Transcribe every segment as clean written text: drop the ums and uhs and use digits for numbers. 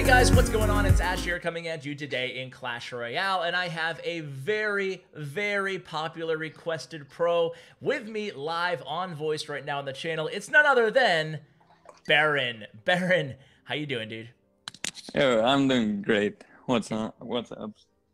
Hey guys, what's going on? It's Ash here coming at you today in Clash Royale, and I have a very, very popular requested pro with me live on voice right now on the channel. It's none other than Berin. Berin, how you doing, dude? Yo, I'm doing great. What's up?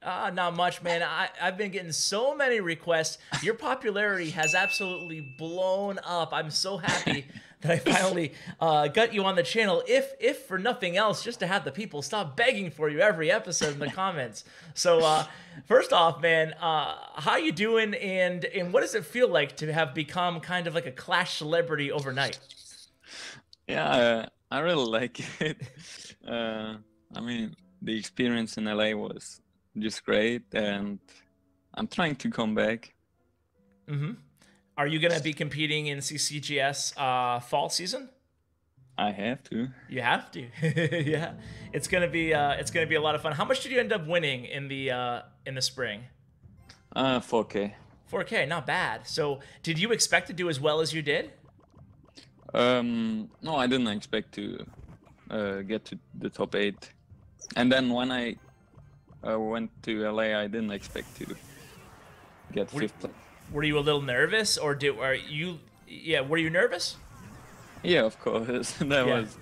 Not much, man. I've been getting so many requests. Your popularity has absolutely blown up. I'm so happy that I finally got you on the channel, if for nothing else, just to have the people stop begging for you every episode in the comments. So first off, man, how you doing, and what does it feel like to have become kind of like a Clash celebrity overnight? Yeah, I really like it. I mean, the experience in LA was just great, and I'm trying to come back. Mm-hmm. Are you gonna be competing in CCGS fall season? I have to. You have to. Yeah, it's gonna be a lot of fun. How much did you end up winning in the spring? 4K. 4K, not bad. So, did you expect to do as well as you did? No, I didn't expect to get to the top 8. And then when I went to LA, I didn't expect to get 5th place. Were you a little nervous, or were you nervous? Yeah, of course. Was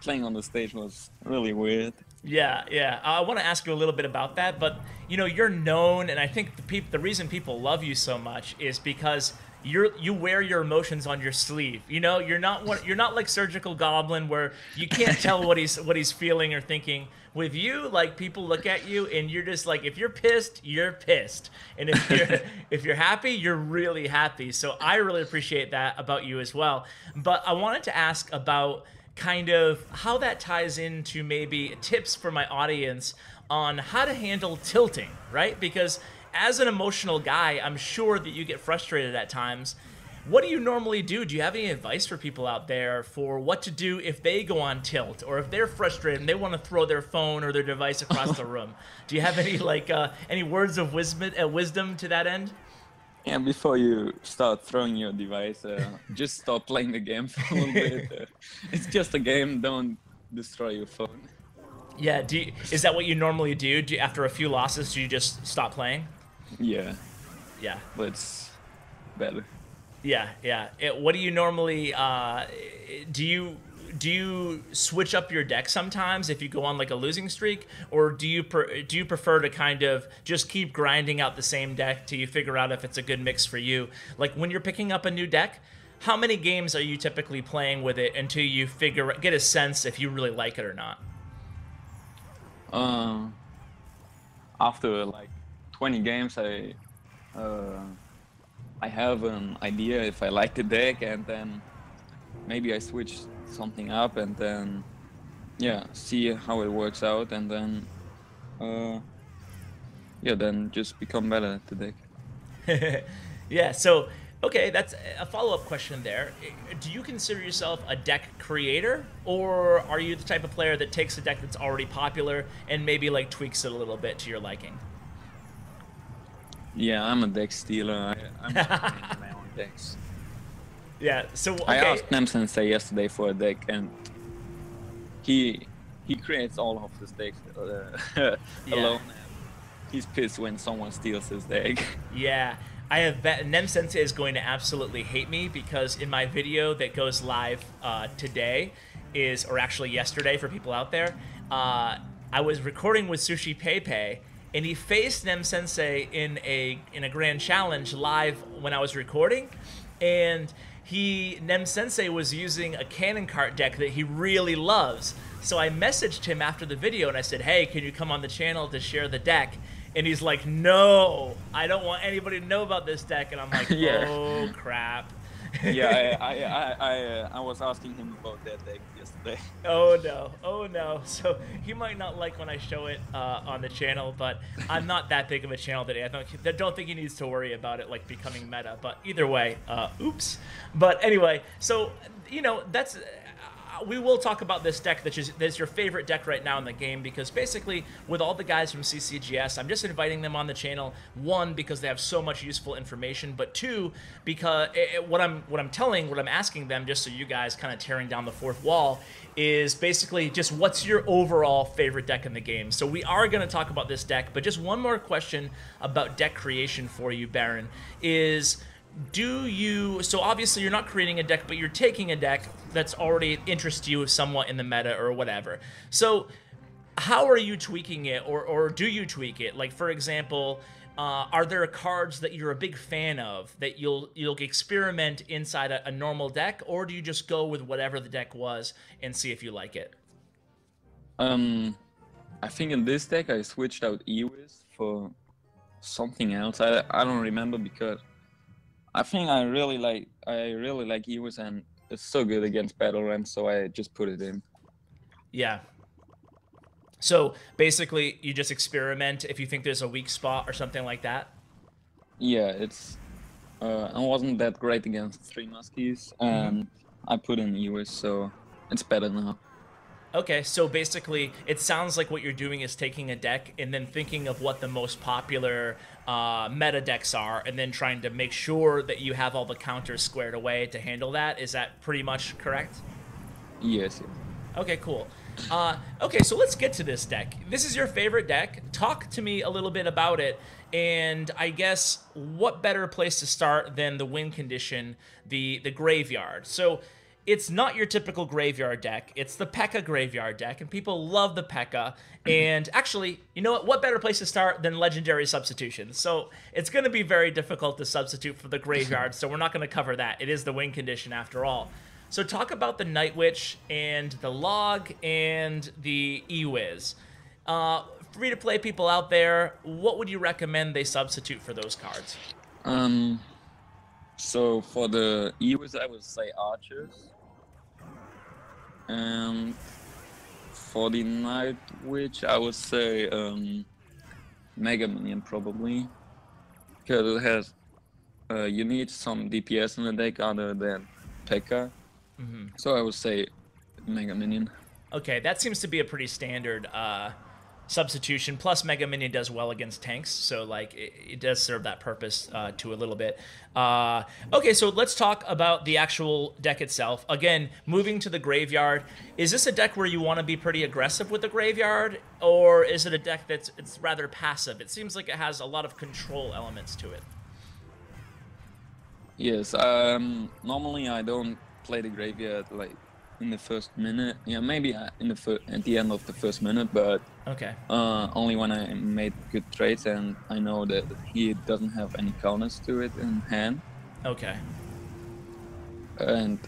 playing on the stage was really weird. Yeah. I want to ask you a little bit about that, but you know, you're known, and I think the reason people love you so much is because you wear your emotions on your sleeve. You know, you're not like Surgical Goblin, where you can't tell what he's feeling or thinking. With you, like, people look at you and you're just like, if you're pissed, you're pissed, and if you're happy, you're really happy. So I really appreciate that about you as well. But I wanted to ask about kind of how that ties into maybe tips for my audience on how to handle tilting, right? Because as an emotional guy, I'm sure that you get frustrated at times. What do you normally do? Do you have any advice for people out there for what to do if they go on tilt, or if they're frustrated and they want to throw their phone or their device across the room? Do you have any any words of wisdom to that end? Yeah, before you start throwing your device, just stop playing the game for a little bit. It's just a game. Don't destroy your phone. Yeah. Is that what you normally do? After a few losses, do you just stop playing? Yeah. Yeah. But it's better. Yeah. What do you normally do? You switch up your deck sometimes if you go on like a losing streak, or do you prefer to kind of just keep grinding out the same deck till you figure out if it's a good mix for you? Like, when you're picking up a new deck, how many games are you typically playing with it until you get a sense if you really like it or not? After like 20 games, I have an idea if I like the deck, and then maybe I switch something up, and then see how it works out, and then then just become better at the deck. Yeah, so okay, that's a follow-up question there. Do you consider yourself a deck creator, or are you the type of player that takes a deck that's already popular and maybe like tweaks it a little bit to your liking? Yeah, I'm a deck stealer. I'm making my own decks. Yeah, so okay. I asked Nem Sensei yesterday for a deck, and he creates all of his decks alone. And he's pissed when someone steals his deck. Yeah, I have bet Nem Sensei is going to absolutely hate me, because in my video that goes live today or actually yesterday for people out there, I was recording with Sushi Pepe, and he faced Nem Sensei in a grand challenge live when I was recording, and Nem Sensei was using a cannon cart deck that he really loves. So I messaged him after the video and I said, hey, can you come on the channel to share the deck? And he's like, no, I don't want anybody to know about this deck. And I'm like, oh crap. Yeah, I was asking him about that deck yesterday. Oh no. So he might not like when I show it on the channel, but I'm not that big of a channel today. I don't think he needs to worry about it like becoming meta. But either way, oops. But anyway, so you know, that's we will talk about this deck that's your favorite deck right now in the game, because basically with all the guys from CCGS, I'm just inviting them on the channel, one, because they have so much useful information, but two, because what I'm asking them, just so you guys kind of tearing down the fourth wall, is basically just what's your overall favorite deck in the game. So we are going to talk about this deck, but just one more question about deck creation for you, Berin, is so obviously you're not creating a deck, but you're taking a deck that's already interests you somewhat in the meta or whatever. So how are you tweaking it, or do you tweak it? Like, for example, are there cards that you're a big fan of that you'll experiment inside a normal deck, or do you just go with whatever the deck was and see if you like it? I think in this deck I switched out Ewis for something else. I don't remember, because I think I really like Ewis, and it's so good against Battle Ram, so I just put it in. Yeah. So basically, you just experiment if you think there's a weak spot or something like that? Yeah, it's... I wasn't that great against 3 Muskies, and I put in Ewis, so it's better now. Okay, so basically, it sounds like what you're doing is taking a deck and then thinking of what the most popular meta decks are, and then trying to make sure that you have all the counters squared away to handle that. Is that pretty much correct? Yes. Okay, cool. Okay, so let's get to this deck. This is your favorite deck. Talk to me a little bit about it, and I guess what better place to start than the win condition, the Graveyard. So it's not your typical Graveyard deck. It's the PEKKA Graveyard deck, and people love the PEKKA. And actually, you know what? What better place to start than legendary substitutions? So it's going to be very difficult to substitute for the Graveyard, so we're not going to cover that. It is the win condition after all. So talk about the Night Witch and the Log and the Ewiz. Free-to-play people out there, what would you recommend they substitute for those cards? So for the Ewiz, I would say Archers. And for the Night Witch, I would say Mega Minion probably, because it has you need some DPS in the deck other than PEKKA. So I would say Mega Minion. Okay, that seems to be a pretty standard substitution. Plus, Mega Minion does well against tanks, so like it does serve that purpose to a little bit. Okay, so let's talk about the actual deck itself. Again, moving to the Graveyard, is this a deck where you want to be pretty aggressive with the Graveyard, or is it a deck it's rather passive? It seems like it has a lot of control elements to it. Yes, normally I don't play the Graveyard like in the first minute. Yeah, maybe at the end of the first minute, but okay. Only when I made good trades and I know that he doesn't have any counters to it in hand. Okay. And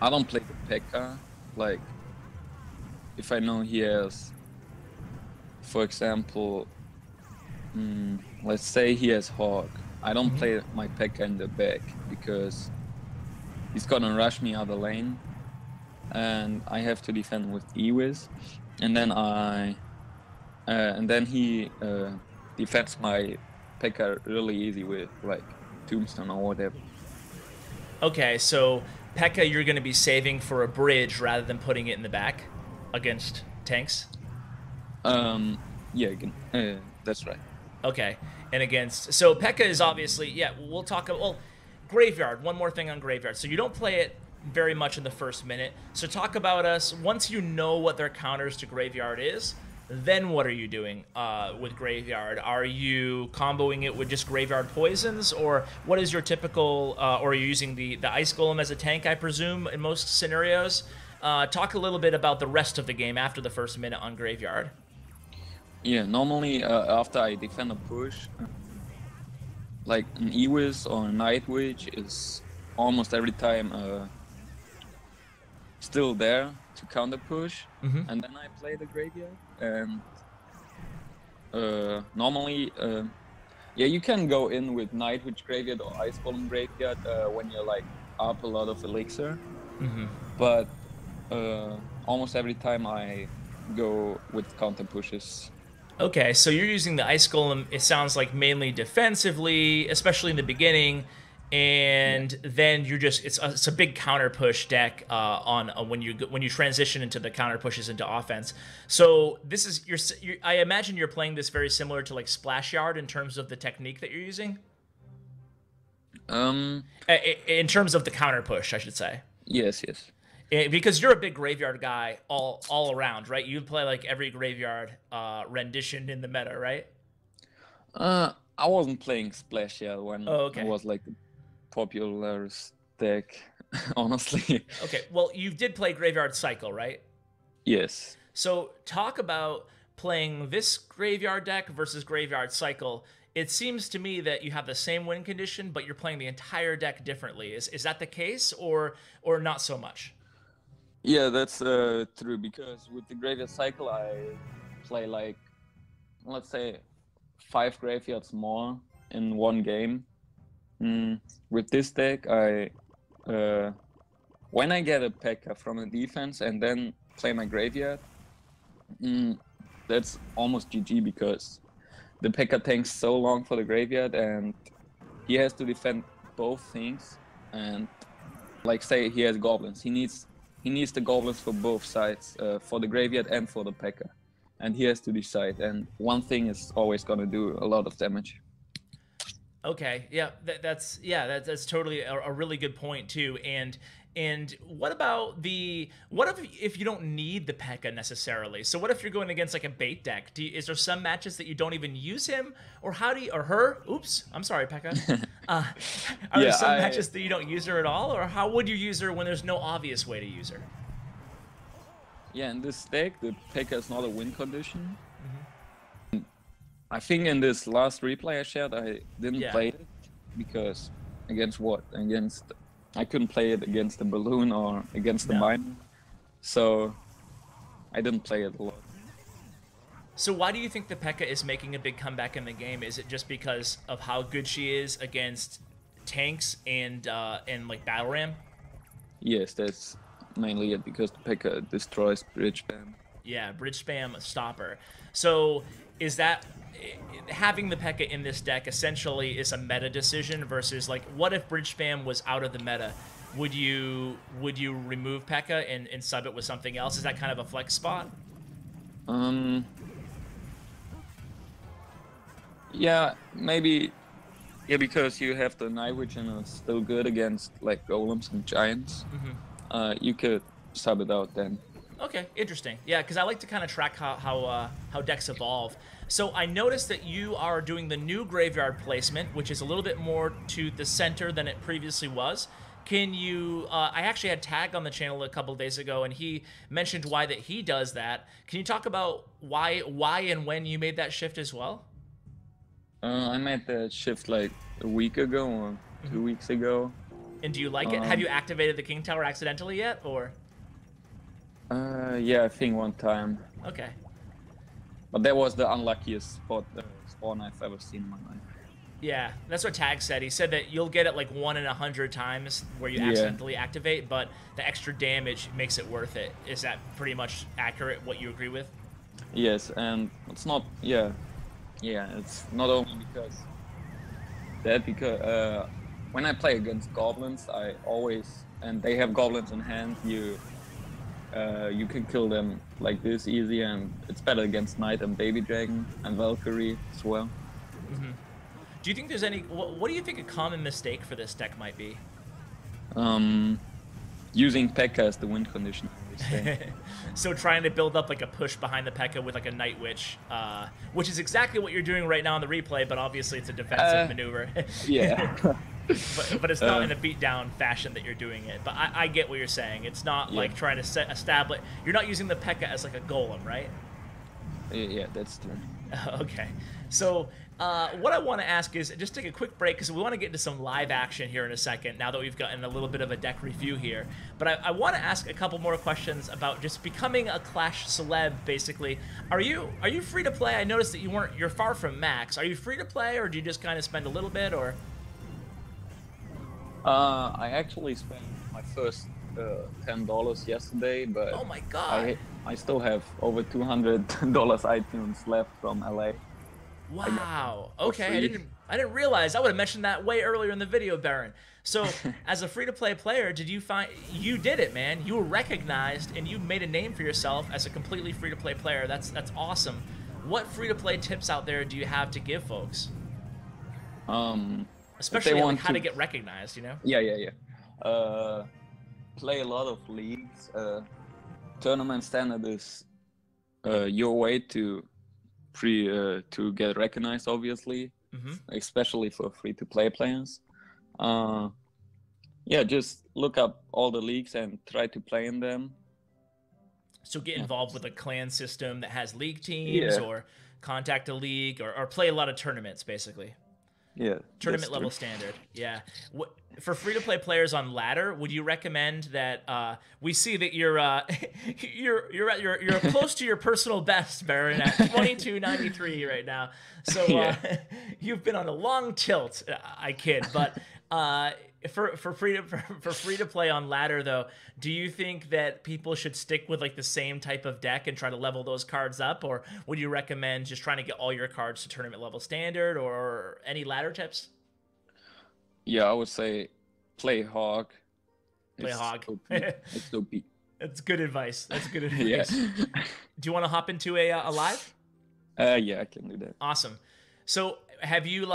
I don't play the PEKKA. Like, if I know he has, for example, let's say he has Hawk, I don't play my PEKKA in the back, because he's gonna rush me out of the lane, and I have to defend with Ewiz, and then he defends my PEKKA really easy with like Tombstone or whatever. Okay, so PEKKA you're gonna be saving for a bridge rather than putting it in the back against tanks? Yeah, that's right. Okay, and against... So PEKKA is obviously... Yeah, we'll talk... Well, Graveyard, one more thing on Graveyard. So you don't play it very much in the first minute. So talk about us, once you know what their counters to Graveyard is, then what are you doing with Graveyard? Are you comboing it with just Graveyard Poisons, or what is your typical... or are you using the Ice Golem as a tank, I presume, in most scenarios? Talk a little bit about the rest of the game after the first minute on Graveyard. Yeah, normally after I defend a push, like an Ewiz or a Night Witch is almost every time still there to counter push, and then I play the Graveyard. And normally, yeah, you can go in with Night Witch Graveyard or Ice Golem Graveyard when you're like up a lot of elixir, but almost every time I go with counter pushes. Okay, so you're using the Ice Golem, it sounds like mainly defensively, especially in the beginning, and then you're just it's a big counter push deck on when you transition into the counter pushes into offense. So this is I imagine you're playing this very similar to like Splash Yard in terms of the technique that you're using. In terms of the counter push, I should say. Yes, yes. Because you're a big graveyard guy all around, right? You play like every graveyard rendition in the meta, right? I wasn't playing Splash yet when okay. it was like the popular deck, honestly. Okay, well, you did play Graveyard Cycle, right? Yes. So talk about playing this graveyard deck versus Graveyard Cycle. It seems to me that you have the same win condition, but you're playing the entire deck differently. Is that the case, or not so much? Yeah, that's true, because with the Graveyard Cycle, I play like, let's say, 5 graveyards more in one game. With this deck, when I get a P.E.K.K.A from the defense and then play my graveyard, that's almost GG, because the P.E.K.K.A takes so long for the graveyard and he has to defend both things. And like, say he has goblins, he needs the goblins for both sides, for the graveyard and for the P.E.K.K.A, and he has to decide, and one thing is always going to do a lot of damage. Okay, yeah, that's totally a really good point too. And what about what if you don't need the P.E.K.K.A necessarily? So what if you're going against like a bait deck? Is there some matches that you don't even use him, or her? Oops, I'm sorry, P.E.K.K.A. Are there some matches that you don't use her at all, or how would you use her when there's no obvious way to use her? Yeah, in this deck, the P.E.K.K.A is not a win condition. I think in this last replay I shared, I didn't play it because against what? I couldn't play it against the balloon or against the mine, so I didn't play it a lot. So why do you think the P.E.K.K.A is making a big comeback in the game? Is it just because of how good she is against tanks and like Battle Ram? Yes, that's mainly it, because the P.E.K.K.A destroys Bridge Spam. Yeah, Bridge Spam stopper. So is that having the P.E.K.K.A in this deck essentially is a meta decision versus like, what if Bridge Spam was out of the meta? Would you remove P.E.K.K.A and sub it with something else? Is that kind of a flex spot? Yeah, maybe. Yeah, because you have the Night Witch and it's still good against like golems and giants. You could sub it out then. Okay, interesting. Yeah, because I like to kind of track how decks evolve. So I noticed that you are doing the new graveyard placement, which is a little bit more to the center than it previously was. Can you? I actually had Tag on the channel a couple of days ago, and he mentioned why that he does that. Can you talk about why and when you made that shift as well? I made that shift like a week ago or 2 weeks ago. And do you like it? Have you activated the King Tower accidentally yet, or? Yeah, I think one time. Okay. But that was the unluckiest spawn I've ever seen in my life. Yeah, that's what Tag said. He said that you'll get it like 1 in 100 times where you accidentally activate, but the extra damage makes it worth it. Is that pretty much accurate, what you agree with? Yes, and it's not, yeah, it's not only because that, because when I play against goblins, I always, and they have goblins in hand, you can kill them like this easy, and it's better against Knight and Baby Dragon and Valkyrie as well. Do you think there's any, what do you think a common mistake for this deck might be? Using P.E.K.K.A as the win condition. So trying to build up like a push behind the P.E.K.K.A with like a Night Witch, which is exactly what you're doing right now in the replay, but obviously it's a defensive maneuver. Yeah. But it's not in a beatdown fashion that you're doing it. But I get what you're saying. It's not like trying to establish. You're not using the P.E.K.K.A as like a golem, right? Yeah, that's true. Okay. So what I want to ask is just take a quick break because we want to get into some live action here in a second now that we've gotten a little bit of a deck review here. But I want to ask a couple more questions about just becoming a Clash celeb, basically. Are you free to play? I noticed that you're far from max. Are you free to play, or do you just kind of spend a little bit, or? I actually spent my first $10 yesterday, but oh my god, I still have over $200 iTunes left from LA. Wow. Okay, I didn't realize. I would have mentioned that way earlier in the video, Berin. So, as a free-to-play player, did you find you did it, man? You were recognized and you made a name for yourself as a completely free-to-play player. That's awesome. What free-to-play tips out there do you have to give folks? Especially like how to get recognized, you know? Yeah. Play a lot of leagues. Tournament standard is your way to get recognized, obviously, especially for free-to-play players. Yeah, just look up all the leagues and try to play in them. So get involved with a clan system that has league teams, or contact a league, or play a lot of tournaments, basically. Yeah. Tournament level standard. Yeah. For free-to-play players on ladder, would you recommend that we see that you're you're close to your personal best, Berin, at 22.93 right now. So you've been on a long tilt. I kid, but for free to play on ladder though, do you think that people should stick with like the same type of deck and try to level those cards up, or would you recommend just trying to get all your cards to tournament level standard, or any ladder tips? Yeah, I would say play Hog. Play Hog. It's OP. That's good advice. That's good advice. Do you want to hop into a live? Yeah, I can do that. Awesome. So have you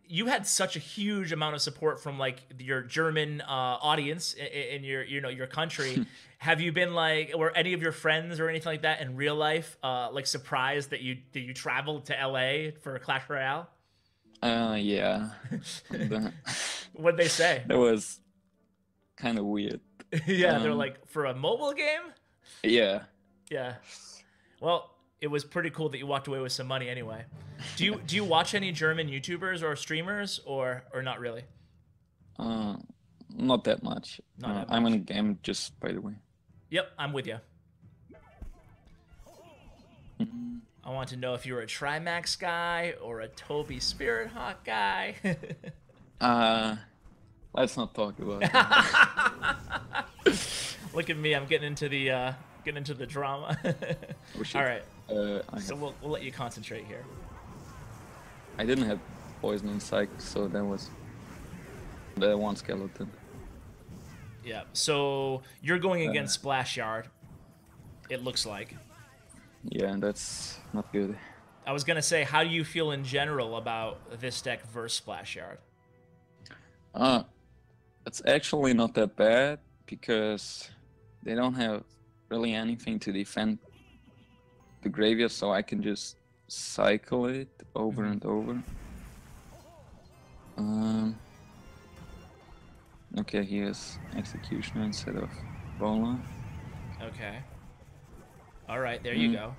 you had such a huge amount of support from like your German audience in your country. Have you been were any of your friends or anything like that in real life like surprised that you traveled to LA for Clash Royale? Yeah. What'd they say? That was kind of weird. Yeah, they're like, for a mobile game? Yeah. Yeah. Well, it was pretty cool that you walked away with some money anyway. Do you watch any German YouTubers or streamers, or not really? Not that much. Not that much. I'm in a game, just by the way. Yep, I'm with you. I want to know if you're a Trimax guy or a Toby Spirit Hawk guy. Let's not talk about it. Look at me, I'm getting into the drama. Oh, all right. So we'll let you concentrate here. I didn't have poison in psych, so that was the one skeleton. Yeah. So you're going against Splash Yard. It looks like. Yeah, that's not good. I was gonna say, how do you feel in general about this deck versus Splash Yard? It's actually not that bad because they don't have really anything to defend the graveyard, so I can just cycle it over and over. Okay, here's Executioner instead of Bowler. Okay. All right, there you go.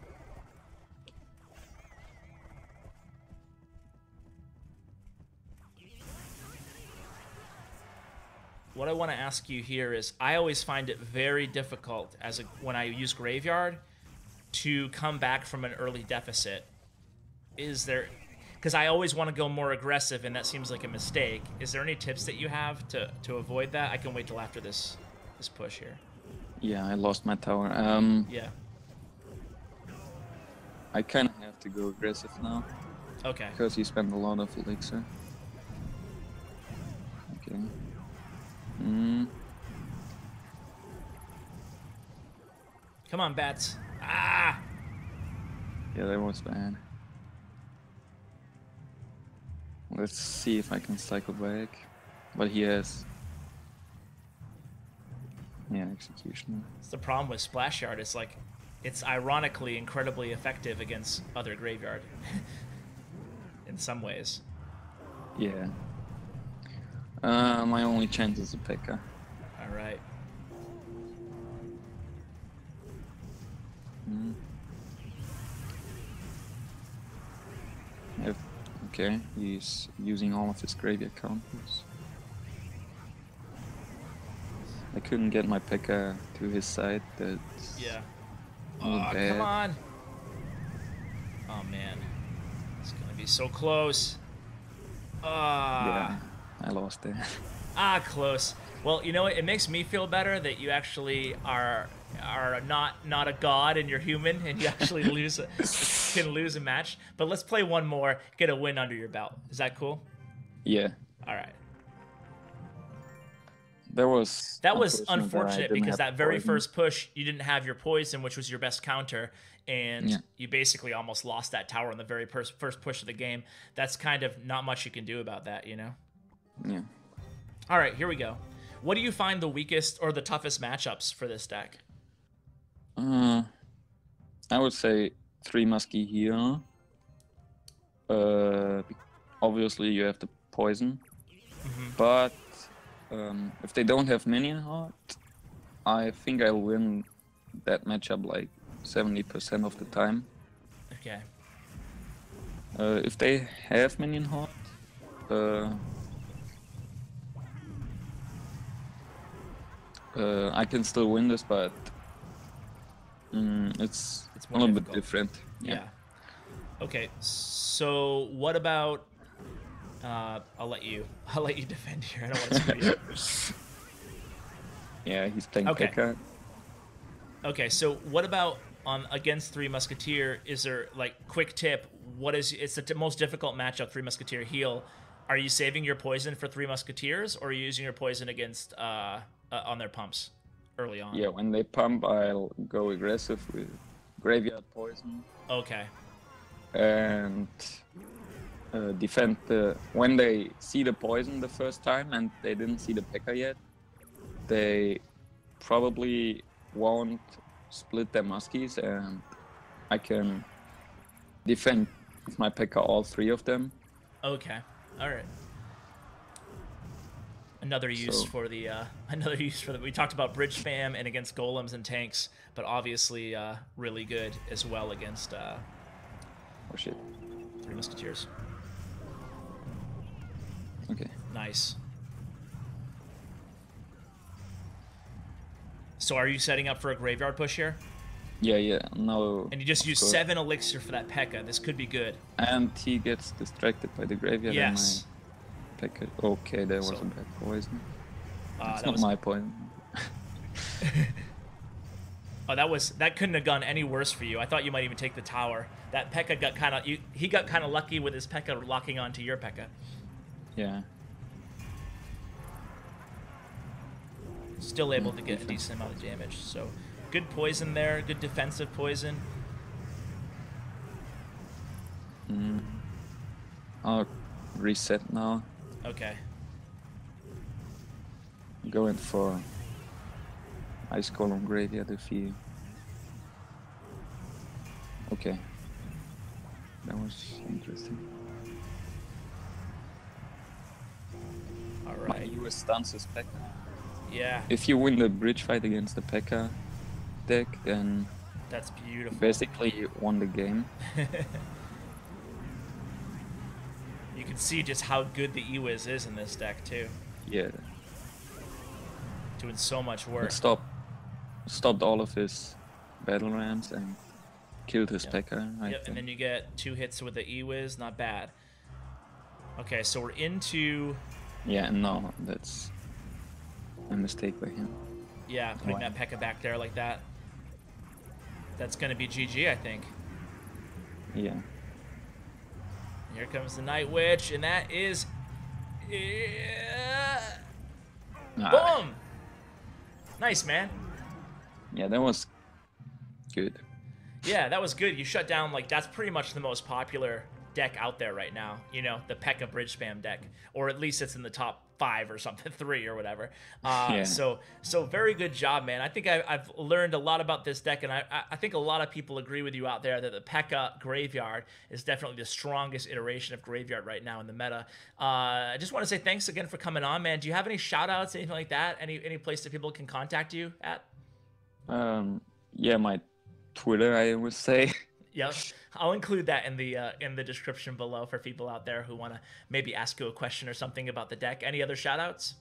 What I want to ask you here is, I always find it very difficult when I use Graveyard to come back from an early deficit. Because I always want to go more aggressive, and that seems like a mistake. Is there any tips that you have to avoid that? I can wait till after this push here. Yeah, I lost my tower. Yeah. I kind of have to go aggressive now. Okay. Because you spend a lot of elixir. Okay. Come on, bats. Ah! Yeah, that was bad. Let's see if I can cycle back. But he has... Yeah, Executioner. It's the problem with Splash Yard. It's like, it's ironically incredibly effective against other Graveyard. In some ways. Yeah. My only chance is a PEKKA. Alright. Okay, he's using all of his graveyard counters. I couldn't get my PEKKA to his side. That's bad. Come on! Oh man, it's gonna be so close. Yeah, I lost it. Close. Well, you know what? It makes me feel better that you actually are not a god and you're human and you actually can lose a match. But let's play one more, get a win under your belt. Is that cool? Yeah. All right. That was unfortunate that because that very poison. first push you didn't have your poison, which was your best counter, and Yeah. you basically almost lost that tower on the very first push of the game. That's kind of not much you can do about that, you know? Yeah. All right, here we go. What do you find the weakest or the toughest matchups for this deck? I would say 3 Muskie here. Obviously you have the poison, but if they don't have minion heart, I think I'll win that matchup like 70% of the time. Okay. If they have minion heart, I can still win this, but it's a little bit different. Yeah. Okay. So what about? I'll let you defend here. I don't want to screw you. Yeah, he's playing Okay. PEKKA. Okay. So what about on against Three Musketeer? Is there like quick tip? It's the most difficult matchup? Three Musketeer heal. Are you saving your poison for Three Musketeers, or are you using your poison against on their pumps early on? Yeah, when they pump, I'll go aggressive with Graveyard Poison. Okay. And defend when they see the poison the first time and they didn't see the PEKKA yet, they probably won't split their muskies, and I can defend with my PEKKA all 3 of them. Okay. All right. Another use for the we talked about bridge spam and against golems and tanks, but obviously really good as well against Oh shit. Three Musketeers. Okay. Nice. So are you setting up for a graveyard push here? Yeah, no. And you just use 7 elixir for that PEKKA. This could be good. And he gets distracted by the graveyard. Yes. And my PEKKA. Okay, there was a bad poison. It's not my poison. Oh, that couldn't have gone any worse for you. I thought you might even take the tower. That PEKKA got kind of he got kind of lucky with his PEKKA locking onto your PEKKA. Yeah. Still able to get a decent amount of damage. So good poison there. Good defensive poison. I'll reset now. Okay. Going for Ice Column Graveyard if he... Okay. That was interesting. Alright. My US stance is PEKKA. Yeah. If you win the bridge fight against the PEKKA deck, then that's beautiful. Basically you won the game. You can see just how good the Ewiz is in this deck too. Yeah. Doing so much work. It stopped all of his battle rams and killed his PEKKA. Yep, and then you get 2 hits with the Ewiz, not bad. Okay, so we're into... Yeah, no, that's a mistake by him. Yeah, putting that PEKKA back there like that. That's going to be GG, I think. Yeah. Here comes the Night Witch, and that is... Boom! Nice, man. Yeah, that was good. Yeah, that was good. You shut down, like, that's pretty much the most popular deck out there right now. You know, the PEKKA Bridge Spam deck. Or at least it's in the top 5 or something, 3 or whatever. Yeah. So very good job, man. I think I've learned a lot about this deck, and I think a lot of people agree with you out there that the PEKKA Graveyard is definitely the strongest iteration of Graveyard right now in the meta. I just want to say thanks again for coming on, man. Do you have any shout-outs, anything like that? Any place that people can contact you at? Yeah, my Twitter, I would say. Yep, I'll include that in the description below for people out there who want to maybe ask you a question or something about the deck. Any other shout-outs?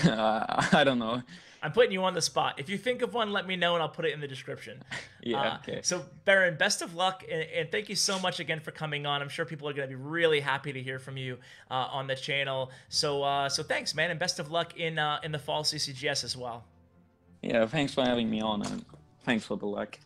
I don't know. I'm putting you on the spot. If you think of one, let me know and I'll put it in the description. Yeah, okay. So, Berin, best of luck, and thank you so much again for coming on. I'm sure people are going to be really happy to hear from you on the channel. So, so thanks, man, and best of luck in the fall CCGS as well. Yeah, thanks for having me on, and thanks for the luck.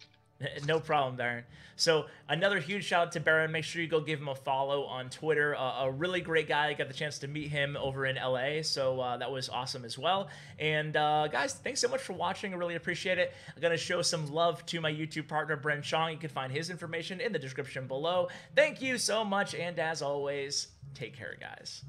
No problem, Berin. So another huge shout out to Berin. Make sure you go give him a follow on Twitter. A really great guy. I got the chance to meet him over in LA, so that was awesome as well. And guys, thanks so much for watching. I really appreciate it. I'm going to show some love to my YouTube partner, Bren Chong. You can find his information in the description below. Thank you so much, and as always, take care, guys.